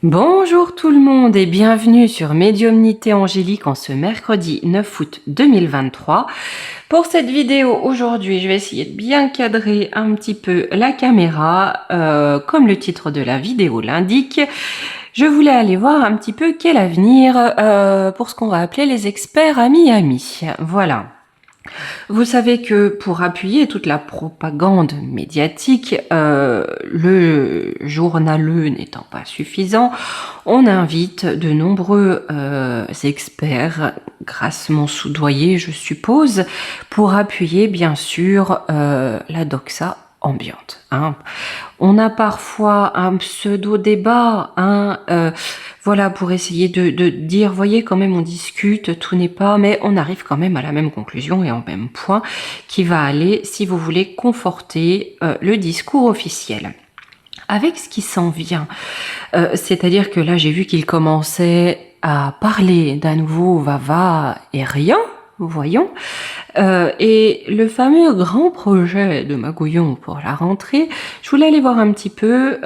Bonjour tout le monde et bienvenue sur Médiumnité Angélique en ce mercredi 9 août 2023. Pour cette vidéo aujourd'hui, je vais essayer de bien cadrer un petit peu la caméra, comme le titre de la vidéo l'indique. Je voulais aller voir un petit peu quel avenir pour ce qu'on va appeler les experts à Miami. Voilà. Vous savez que pour appuyer toute la propagande médiatique, le journaleux n'étant pas suffisant, on invite de nombreux experts, grassement soudoyés je suppose, pour appuyer bien sûr la doxa ambiante. Hein. On a parfois un pseudo-débat, voilà, pour essayer de dire, voyez, quand même on discute, tout n'est pas, mais on arrive quand même à la même conclusion et au même point qui va aller, si vous voulez, conforter le discours officiel. Avec ce qui s'en vient, c'est-à-dire que là j'ai vu qu'il commençait à parler d'un nouveau va-va et rien, voyons, et le fameux grand projet de Magouillon pour la rentrée, je voulais aller voir un petit peu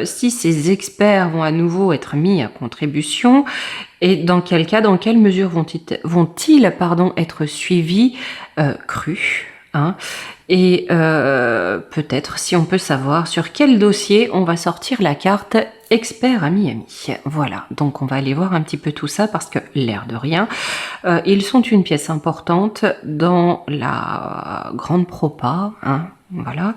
si ces experts vont à nouveau être mis à contribution et dans quel cas, dans quelle mesure vont-ils être suivis, crus, hein, et peut-être si on peut savoir sur quel dossier on va sortir la carte expert à Miami. Voilà, donc on va aller voir un petit peu tout ça parce que l'air de rien, ils sont une pièce importante dans la grande propa, hein, voilà,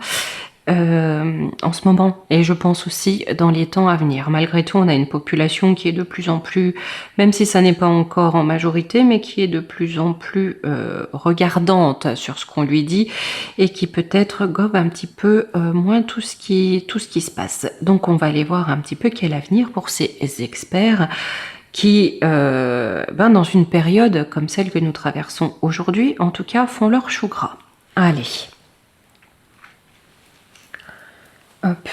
en ce moment, et je pense aussi dans les temps à venir. Malgré tout, on a une population qui est de plus en plus, même si ça n'est pas encore en majorité, mais qui est de plus en plus regardante sur ce qu'on lui dit et qui peut-être gobe un petit peu moins tout ce qui se passe. Donc on va aller voir un petit peu quel avenir pour ces experts qui, dans une période comme celle que nous traversons aujourd'hui, en tout cas, font leur chou gras. Allez. Hop.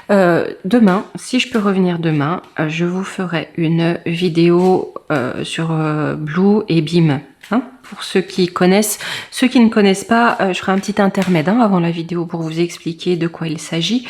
Demain, si je peux revenir demain, je vous ferai une vidéo sur Blue et Beam. Hein, pour ceux qui connaissent. Ceux qui ne connaissent pas, je ferai un petit intermède avant la vidéo pour vous expliquer de quoi il s'agit.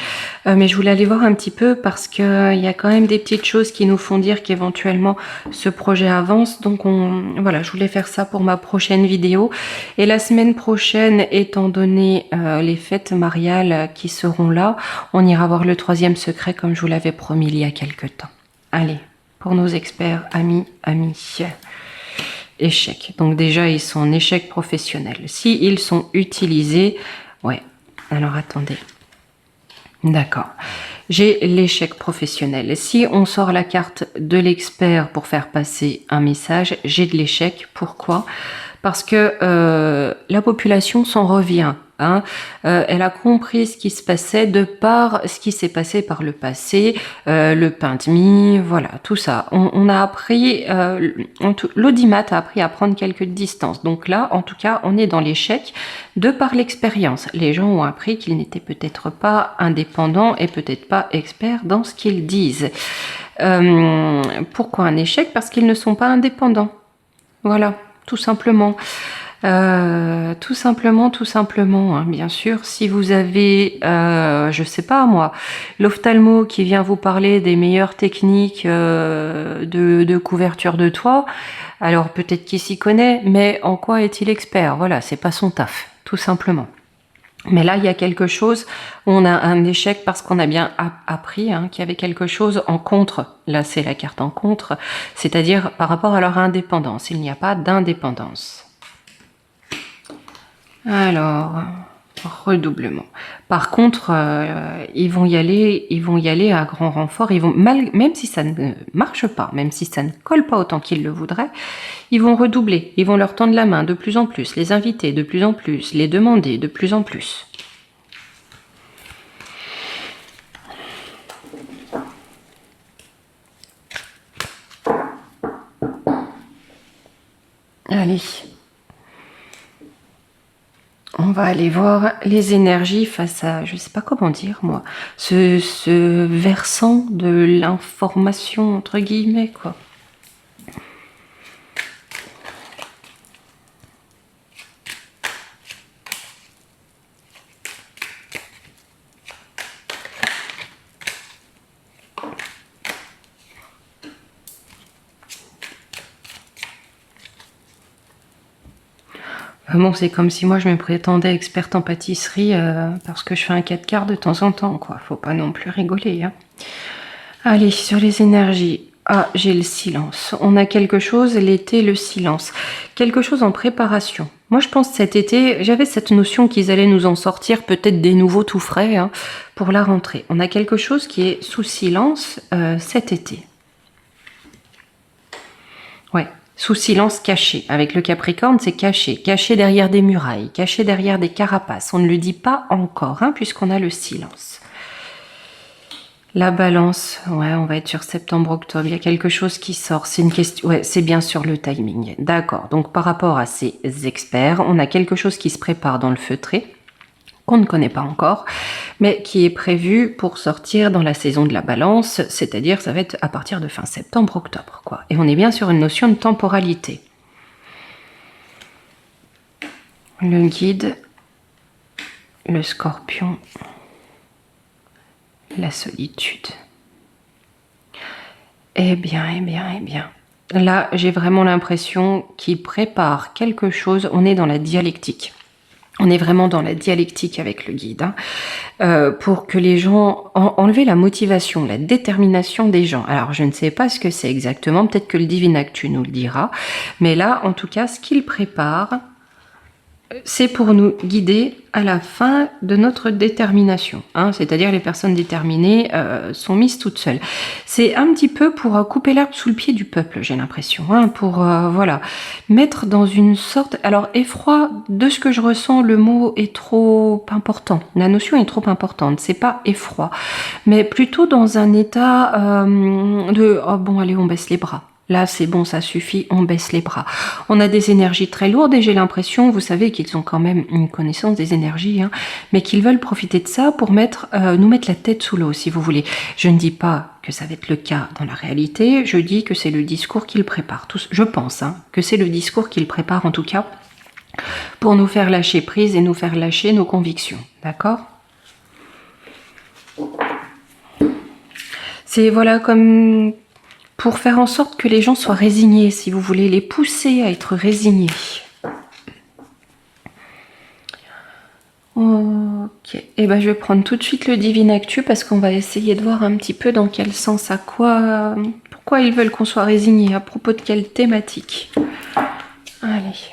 Mais je voulais aller voir un petit peu parce qu'il y a quand même des petites choses qui nous font dire qu'éventuellement ce projet avance. Donc voilà, je voulais faire ça pour ma prochaine vidéo. Et la semaine prochaine, étant donné les fêtes mariales qui seront là, on ira voir le troisième secret comme je vous l'avais promis il y a quelque temps. Allez, pour nos experts, amis. Échec. Donc déjà, ils sont en échec professionnel. Si ils sont utilisés, ouais. Alors attendez. D'accord. J'ai l'échec professionnel. Si on sort la carte de l'expert pour faire passer un message, j'ai de l'échec. Pourquoi ? Parce que la population s'en revient. Hein. Elle a compris ce qui se passait de par ce qui s'est passé par le passé, le pain de mie, voilà, tout ça. On a appris, l'audimat a appris à prendre quelques distances. Donc là, en tout cas, on est dans l'échec de par l'expérience. Les gens ont appris qu'ils n'étaient peut-être pas indépendants et peut-être pas experts dans ce qu'ils disent. Pourquoi un échec ? Parce qu'ils ne sont pas indépendants. Voilà, tout simplement. Tout simplement, hein, bien sûr. Si vous avez, je sais pas moi, l'ophtalmo qui vient vous parler des meilleures techniques de couverture de toit, alors peut-être qu'il s'y connaît, mais en quoi est-il expert ? Voilà, c'est pas son taf, tout simplement. Mais là, il y a quelque chose, on a un échec parce qu'on a bien appris qu'il y avait quelque chose en contre. Là, c'est la carte en contre, c'est-à-dire par rapport à leur indépendance. Il n'y a pas d'indépendance. Alors, redoublement. Par contre, ils vont y aller à grand renfort. Ils vont même si ça ne marche pas, même si ça ne colle pas autant qu'ils le voudraient, ils vont redoubler. Ils vont leur tendre la main de plus en plus, les inviter de plus en plus, les demander de plus en plus. Allez. On va aller voir les énergies face à, je sais pas comment dire moi, ce versant de l'information entre guillemets quoi. Bon, c'est comme si moi je me prétendais experte en pâtisserie parce que je fais un 4 quarts de temps en temps, quoi. Faut pas non plus rigoler, hein. Allez, sur les énergies. Ah, j'ai le silence. On a quelque chose, l'été, le silence. Quelque chose en préparation. Moi, je pense cet été, j'avais cette notion qu'ils allaient nous en sortir peut-être des nouveaux tout frais hein, pour la rentrée. On a quelque chose qui est sous silence cet été. Ouais, sous silence caché. Avec le Capricorne, c'est caché. Caché derrière des murailles, caché derrière des carapaces. On ne le dit pas encore, hein, puisqu'on a le silence. La balance, ouais, on va être sur septembre-octobre. Il y a quelque chose qui sort. C'est une question, ouais, c'est bien sur le timing. D'accord. Donc, par rapport à ces experts, on a quelque chose qui se prépare dans le feutré, qu'on ne connaît pas encore, mais qui est prévu pour sortir dans la saison de la balance, c'est-à-dire ça va être à partir de fin septembre-octobre, quoi. Et on est bien sur une notion de temporalité. Le guide, le scorpion, la solitude. Eh bien, eh bien, eh bien. Là, j'ai vraiment l'impression qu'il prépare quelque chose. On est dans la dialectique. On est vraiment dans la dialectique avec le guide. Hein, pour que les gens... enlever la motivation, la détermination des gens. Alors, je ne sais pas ce que c'est exactement. Peut-être que le Divin Actu nous le dira. Mais là, en tout cas, ce qu'il prépare... c'est pour nous guider à la fin de notre détermination. Hein, c'est-à-dire les personnes déterminées sont mises toutes seules. C'est un petit peu pour couper l'herbe sous le pied du peuple, j'ai l'impression. Hein, pour voilà, mettre dans une sorte... Alors, effroi, de ce que je ressens, le mot est trop important. La notion est trop importante. C'est pas effroi, mais plutôt dans un état de... oh bon, allez, on baisse les bras. Là, c'est bon, ça suffit, on baisse les bras. On a des énergies très lourdes et j'ai l'impression, vous savez, qu'ils ont quand même une connaissance des énergies, hein, mais qu'ils veulent profiter de ça pour nous mettre la tête sous l'eau, si vous voulez. Je ne dis pas que ça va être le cas dans la réalité, je dis que c'est le discours qu'ils préparent. Je pense hein, que c'est le discours qu'ils préparent en tout cas pour nous faire lâcher prise et nous faire lâcher nos convictions. D'accord ? C'est voilà comme... pour faire en sorte que les gens soient résignés, si vous voulez, les pousser à être résignés. Ok, et ben je vais prendre tout de suite le Divin Actu parce qu'on va essayer de voir un petit peu dans quel sens, à quoi, pourquoi ils veulent qu'on soit résignés, à propos de quelle thématique. Allez.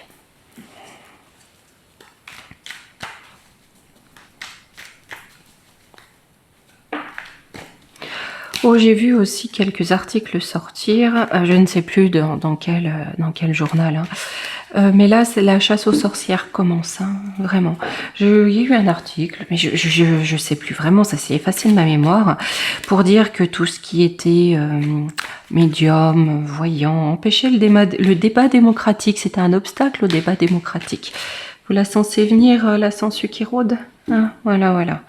Oh, j'ai vu aussi quelques articles sortir, je ne sais plus dans quel journal, hein. Mais là, c'est la chasse aux sorcières commence, hein, vraiment. Il y a eu un article, mais je sais plus vraiment, ça s'est effacé de ma mémoire, pour dire que tout ce qui était médium, voyant, empêchait le débat démocratique. C'était un obstacle au débat démocratique. Vous la sensez venir, la sensu qui rôde, hein, voilà.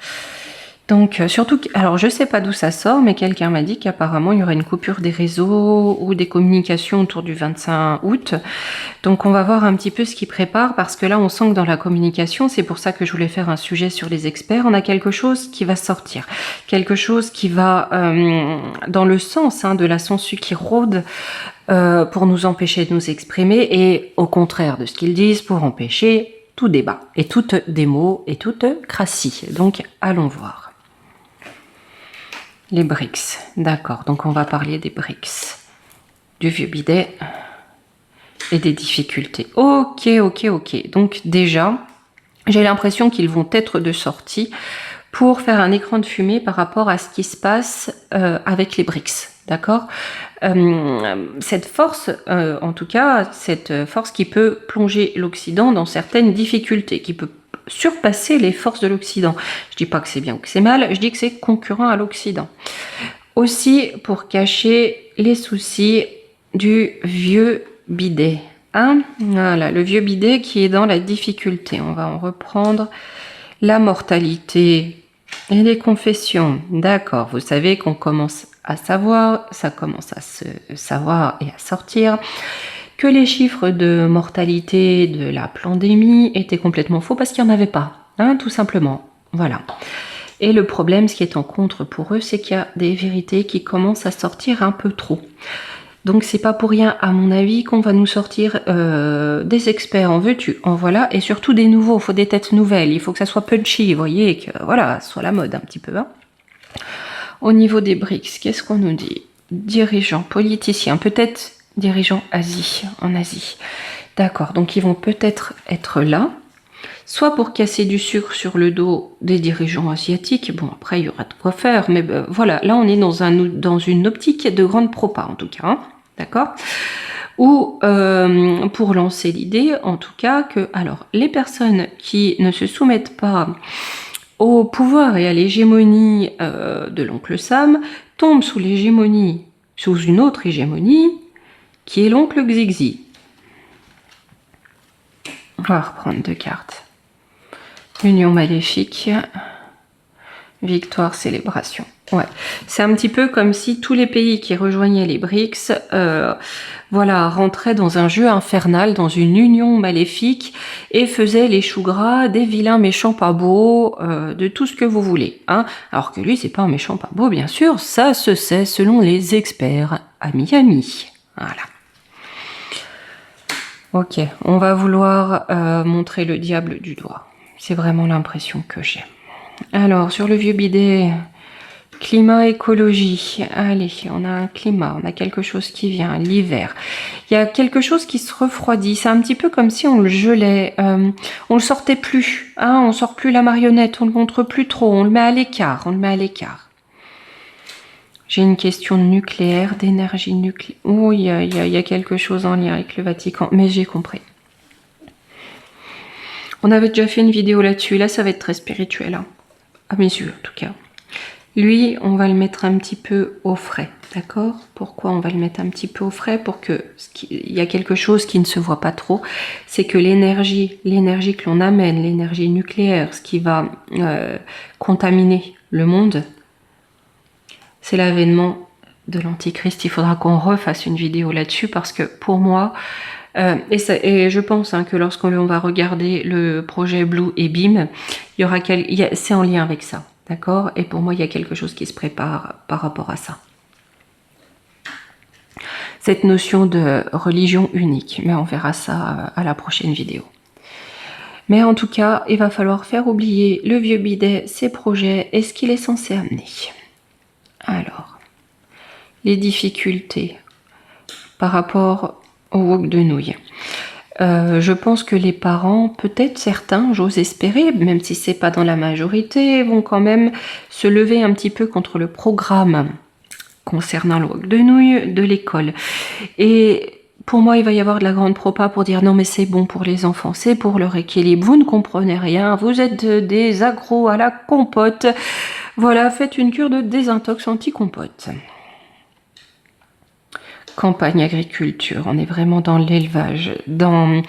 Donc, surtout, alors je sais pas d'où ça sort, mais quelqu'un m'a dit qu'apparemment il y aurait une coupure des réseaux ou des communications autour du 25 août. Donc, on va voir un petit peu ce qu'ils préparent, parce que là, on sent que dans la communication, c'est pour ça que je voulais faire un sujet sur les experts, on a quelque chose qui va sortir. Quelque chose qui va dans le sens hein, de la sangsue qui rôde pour nous empêcher de nous exprimer, et au contraire de ce qu'ils disent, pour empêcher tout débat, et toute démo, et toute crassie. Donc, allons voir. Les BRICS, d'accord, donc on va parler des BRICS, du vieux bidet et des difficultés. Ok, donc déjà, j'ai l'impression qu'ils vont être de sortie pour faire un écran de fumée par rapport à ce qui se passe avec les BRICS, d'accord. Cette force, en tout cas, cette force qui peut plonger l'Occident dans certaines difficultés, qui peut surpasser les forces de l'Occident. Je dis pas que c'est bien ou que c'est mal, je dis que c'est concurrent à l'Occident. Aussi pour cacher les soucis du vieux bidet. Hein, voilà, le vieux bidet qui est dans la difficulté. On va en reprendre. La mortalité et les confessions. D'accord, vous savez qu'on commence à savoir, ça commence à se savoir et à sortir, que les chiffres de mortalité de la pandémie étaient complètement faux parce qu'il n'y en avait pas, hein, tout simplement. Voilà. Et le problème, ce qui est en contre pour eux, c'est qu'il y a des vérités qui commencent à sortir un peu trop. Donc c'est pas pour rien, à mon avis, qu'on va nous sortir des experts en veux-tu, en voilà, et surtout des nouveaux. Il faut des têtes nouvelles, il faut que ça soit punchy, vous voyez, que voilà, soit la mode un petit peu. Hein. Au niveau des BRICS, qu'est-ce qu'on nous dit? Dirigeants, politiciens, peut-être dirigeants en Asie. D'accord, donc ils vont peut-être être là, soit pour casser du sucre sur le dos des dirigeants asiatiques. Bon, après, il y aura de quoi faire, mais voilà, là, on est dans une optique de grande propa, en tout cas. Hein, d'accord? Ou pour lancer l'idée, en tout cas, que alors les personnes qui ne se soumettent pas au pouvoir et à l'hégémonie de l'oncle Sam tombent sous l'hégémonie, sous une autre hégémonie, qui est l'oncle Xixi. On va reprendre 2 cartes. Union maléfique, victoire, célébration. Ouais, c'est un petit peu comme si tous les pays qui rejoignaient les BRICS, voilà, rentraient dans un jeu infernal, dans une union maléfique, et faisaient les choux gras des vilains méchants pas beaux, de tout ce que vous voulez. Hein. Alors que lui, c'est pas un méchant pas beau, bien sûr, ça se sait selon les experts à Miami. Voilà. Ok, on va vouloir montrer le diable du doigt. C'est vraiment l'impression que j'ai. Alors, sur le vieux bidet, climat, écologie. Allez, on a un climat, on a quelque chose qui vient, l'hiver. Il y a quelque chose qui se refroidit. C'est un petit peu comme si on le gelait. On le sortait plus. Hein, on sort plus la marionnette, on le montre plus trop. On le met à l'écart, J'ai une question nucléaire, d'énergie nucléaire. Oh, il y a quelque chose en lien avec le Vatican, mais j'ai compris. On avait déjà fait une vidéo là-dessus. Là, ça va être très spirituel, hein. À mes yeux, en tout cas. Lui, on va le mettre un petit peu au frais, d'accord? Pourquoi on va le mettre un petit peu au frais? Pour que il y a quelque chose qui ne se voit pas trop, c'est que l'énergie que l'on amène, l'énergie nucléaire, ce qui va contaminer le monde, c'est l'avènement de l'Antichrist. Il faudra qu'on refasse une vidéo là-dessus parce que pour moi, et je pense que lorsqu'on va regarder le projet Blue et Beam, c'est en lien avec ça, d'accord? Et pour moi, il y a quelque chose qui se prépare par rapport à ça. Cette notion de religion unique, mais on verra ça à la prochaine vidéo. Mais en tout cas, il va falloir faire oublier le vieux bidet, ses projets et ce qu'il est censé amener. Alors, les difficultés par rapport au wok de nouilles. Je pense que les parents, peut-être certains, j'ose espérer, même si c'est pas dans la majorité, vont quand même se lever un petit peu contre le programme concernant le wok de nouilles de l'école. Et pour moi, il va y avoir de la grande propa pour dire non mais c'est bon pour les enfants, c'est pour leur équilibre, vous ne comprenez rien, vous êtes des accros à la compote. Voilà, faites une cure de désintox anti-compote. Campagne agriculture, on est vraiment dans l'élevage. Dans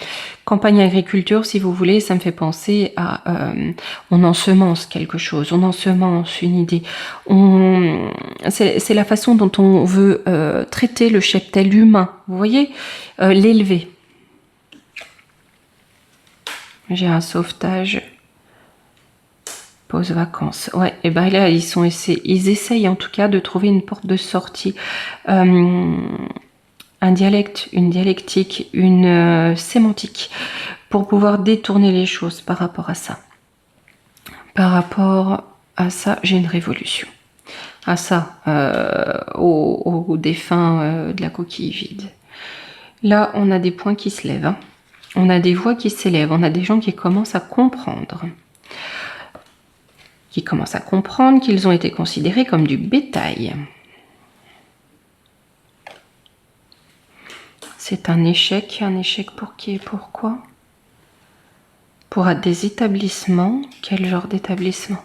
campagne agriculture, si vous voulez, ça me fait penser à... on ensemence quelque chose, on ensemence une idée. C'est la façon dont on veut traiter le cheptel humain, vous voyez, l'élever. J'ai un sauvetage... Pause vacances. Ouais, et ben là, ils essayent en tout cas de trouver une porte de sortie. Un dialecte, une dialectique, une sémantique pour pouvoir détourner les choses par rapport à ça. Par rapport à ça, j'ai une révolution. À ça, aux défunts de la coquille vide. Là, on a des points qui se lèvent. Hein. On a des voix qui s'élèvent. On a des gens qui commencent à comprendre. Qui commencent à comprendre qu'ils ont été considérés comme du bétail. C'est un échec pour qui et pourquoi? Pour des établissements, quel genre d'établissement?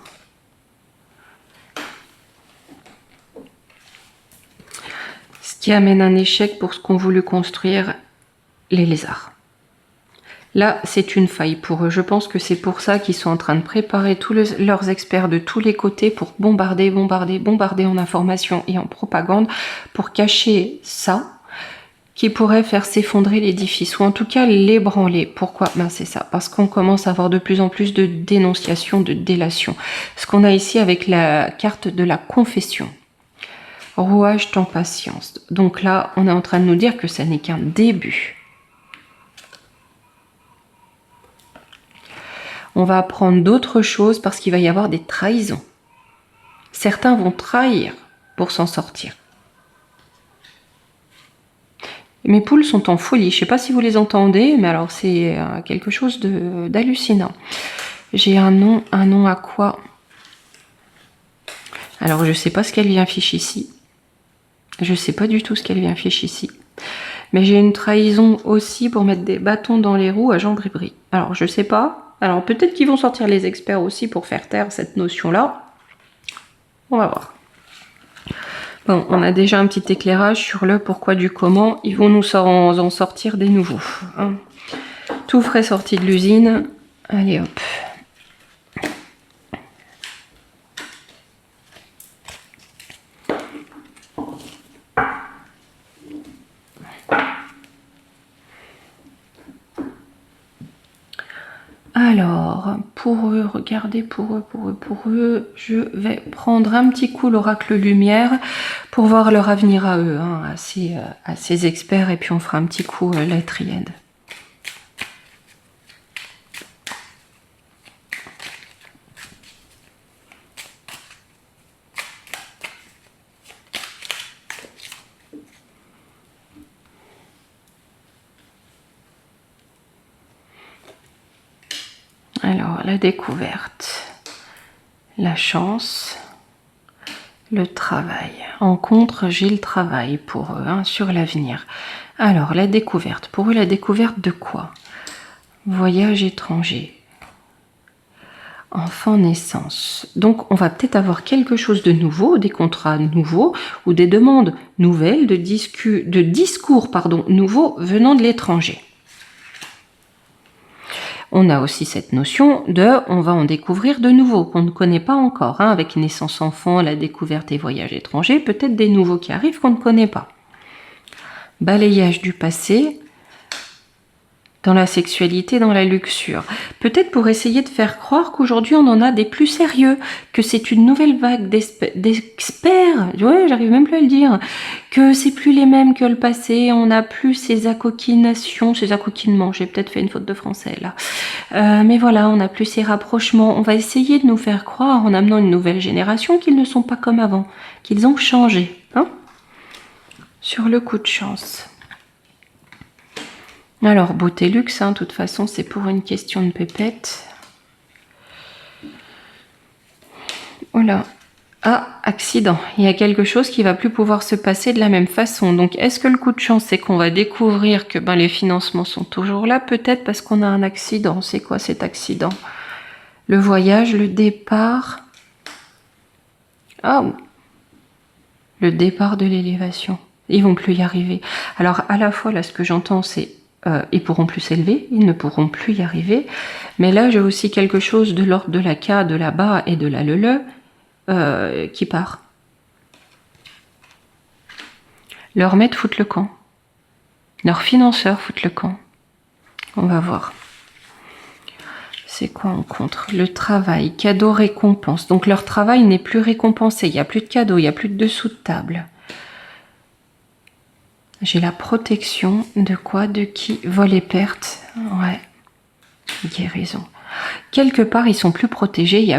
Ce qui amène un échec pour ce qu'ont voulu construire les lézards. Là, c'est une faille pour eux. Je pense que c'est pour ça qu'ils sont en train de préparer tous leurs experts de tous les côtés pour bombarder en information et en propagande pour cacher ça qui pourrait faire s'effondrer l'édifice ou en tout cas l'ébranler. Pourquoi? Ben c'est ça, parce qu'on commence à avoir de plus en plus de dénonciations, de délations. Ce qu'on a ici avec la carte de la confession. Rouage, temps, patience. Donc là, on est en train de nous dire que ça n'est qu'un début. On va apprendre d'autres choses parce qu'il va y avoir des trahisons. Certains vont trahir pour s'en sortir. Mes poules sont en folie. Je ne sais pas si vous les entendez, mais alors c'est quelque chose d'hallucinant. J'ai un nom à quoi? Alors je ne sais pas ce qu'elle vient fiche ici. Je ne sais pas du tout ce qu'elle vient fiche ici. Mais j'ai une trahison aussi pour mettre des bâtons dans les roues à Jean Bribri. Alors je ne sais pas. Alors peut-être qu'ils vont sortir les experts aussi pour faire taire cette notion-là. On va voir. Bon, on a déjà un petit éclairage sur le pourquoi du comment. Ils vont nous en sortir des nouveaux. Hein. Tout frais sorti de l'usine. Allez hop. Alors, pour eux, regardez, pour eux, je vais prendre un petit coup l'oracle lumière pour voir leur avenir à eux, hein, à ces experts, et puis on fera un petit coup la triade. Alors, la découverte, la chance, le travail. En contre, j'ai le travail pour eux, hein, sur l'avenir. Alors, la découverte. Pour eux, la découverte de quoi? Voyage étranger. Enfant, naissance. Donc, on va peut-être avoir quelque chose de nouveau, des contrats nouveaux ou des demandes nouvelles de discours nouveaux venant de l'étranger. On a aussi cette notion de on va en découvrir de nouveaux qu'on ne connaît pas encore. Hein, avec naissance enfant, la découverte et voyage étranger, peut-être des nouveaux qui arrivent qu'on ne connaît pas. Balayage du passé dans la sexualité, dans la luxure. Peut-être pour essayer de faire croire qu'aujourd'hui on en a des plus sérieux, que c'est une nouvelle vague d'experts, ouais, j'arrive même plus à le dire, que c'est plus les mêmes que le passé, on n'a plus ces accoquinations, ces accoquinements, j'ai peut-être fait une faute de français là. Mais voilà, on n'a plus ces rapprochements, on va essayer de nous faire croire en amenant une nouvelle génération qu'ils ne sont pas comme avant, qu'ils ont changé. Hein, sur le coup de chance. Alors, beauté luxe, hein, de toute façon, c'est pour une question de pépette. Oh là. Ah, accident. Il y a quelque chose qui va plus pouvoir se passer de la même façon. Donc, est-ce que le coup de chance, c'est qu'on va découvrir que les financements sont toujours là? Peut-être parce qu'on a un accident. C'est quoi cet accident? Le voyage, le départ. Ah, le départ de l'élévation. Ils vont plus y arriver. Alors, à la fois, là, ce que j'entends, c'est ils pourront plus s'élever, ils ne pourront plus y arriver. Mais là, j'ai aussi quelque chose de l'ordre de la K, de la Ba et de la Lele qui part. Leurs maîtres foutent le camp. Leurs financeurs foutent le camp. On va voir. C'est quoi en contre? Le travail, cadeau, récompense. Donc leur travail n'est plus récompensé. Il n'y a plus de cadeau, il n'y a plus de dessous de table. J'ai la protection de quoi? De qui? Vol et perte. Ouais. Guérison. Quelque part, ils sont plus protégés. Il y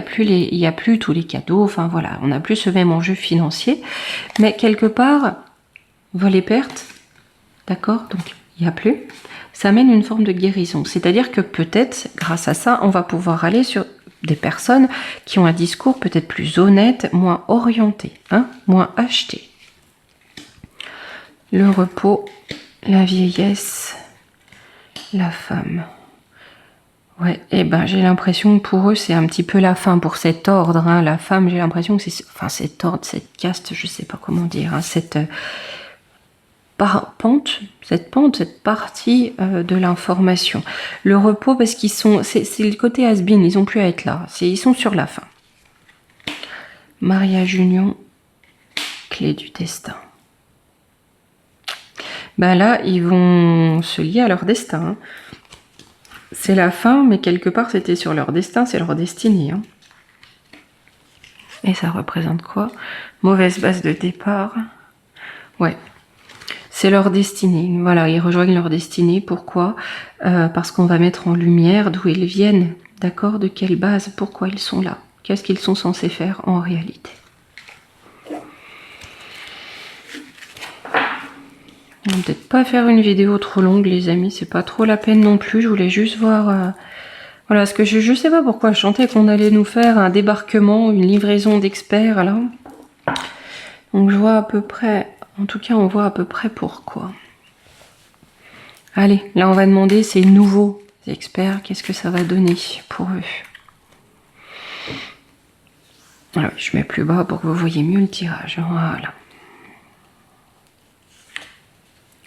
a plus tous les cadeaux. Enfin voilà, on n'a plus ce même enjeu financier. Mais quelque part, vol et perte. D'accord? Donc, il n'y a plus. Ça amène une forme de guérison. C'est-à-dire que peut-être, grâce à ça, on va pouvoir aller sur des personnes qui ont un discours peut-être plus honnête, moins orienté, hein, moins acheté. Le repos, la vieillesse, la femme. Ouais, et ben j'ai l'impression que pour eux c'est un petit peu la fin pour cet ordre. Hein. La femme, j'ai l'impression que c'est, enfin cet ordre, cette caste, je sais pas comment dire, hein, cette cette partie de l'information. Le repos parce qu'ils sont, c'est le côté has-been, ils ont plus à être là. Ils sont sur la fin. Mariage, union, clé du destin. Ben là, ils vont se lier à leur destin. Hein. C'est la fin, mais quelque part, c'était sur leur destin, c'est leur destinée. Hein. Et ça représente quoi? Mauvaise base de départ. Ouais. C'est leur destinée. Voilà, ils rejoignent leur destinée. Pourquoi? Parce qu'on va mettre en lumière d'où ils viennent. D'accord? De quelle base? Pourquoi ils sont là? Qu'est-ce qu'ils sont censés faire en réalité? On va peut-être pas faire une vidéo trop longue, les amis. C'est pas trop la peine non plus. Je voulais juste voir... Voilà, parce que je sais pas pourquoi je chantais qu'on allait nous faire un débarquement, une livraison d'experts, là. Donc je vois à peu près... En tout cas, on voit à peu près pourquoi. Allez, là on va demander ces nouveaux experts, qu'est-ce que ça va donner pour eux. Alors, je mets plus bas pour que vous voyez mieux le tirage. Voilà.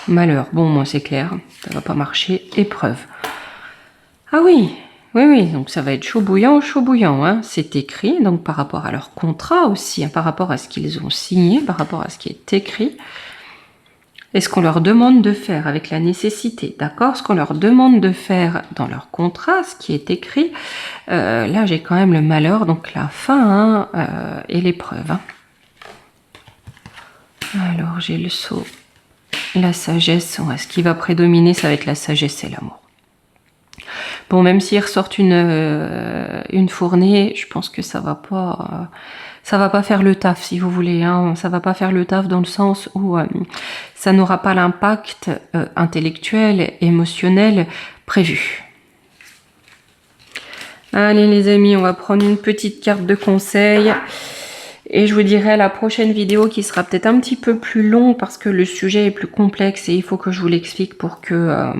Malheur, bon moi c'est clair, ça va pas marcher. Épreuve. Ah oui, oui, donc ça va être chaud bouillant, hein. C'est écrit, donc par rapport à leur contrat aussi, hein, par rapport à ce qu'ils ont signé, par rapport à ce qui est écrit. Et ce qu'on leur demande de faire avec la nécessité, d'accord? Ce qu'on leur demande de faire dans leur contrat, ce qui est écrit, là j'ai quand même le malheur, donc la fin hein, et l'épreuve. Hein. Alors j'ai le sceau, la sagesse, ouais, ce qui va prédominer ça va être la sagesse et l'amour. Bon, même s'ils ressortent une fournée, je pense que ça va pas faire le taf, si vous voulez. Hein. Ça va pas faire le taf dans le sens où ça n'aura pas l'impact intellectuel, émotionnel prévu. Allez les amis, on va prendre une petite carte de conseil. Et je vous dirai à la prochaine vidéo qui sera peut-être un petit peu plus long parce que le sujet est plus complexe et il faut que je vous l'explique pour que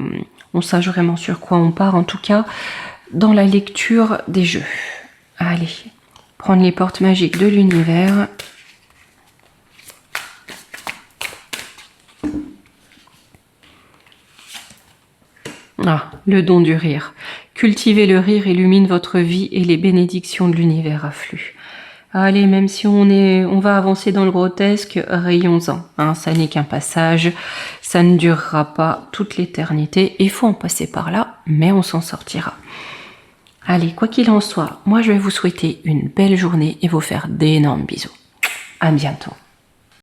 on sache vraiment sur quoi on part. En tout cas, dans la lecture des jeux. Allez, prendre les portes magiques de l'univers. Ah, le don du rire. Cultivez le rire, illumine votre vie et les bénédictions de l'univers affluent. Allez, même si on va avancer dans le grotesque, rayons-en. Hein, ça n'est qu'un passage, ça ne durera pas toute l'éternité. Il faut en passer par là, mais on s'en sortira. Allez, quoi qu'il en soit, moi je vais vous souhaiter une belle journée et vous faire d'énormes bisous. À bientôt.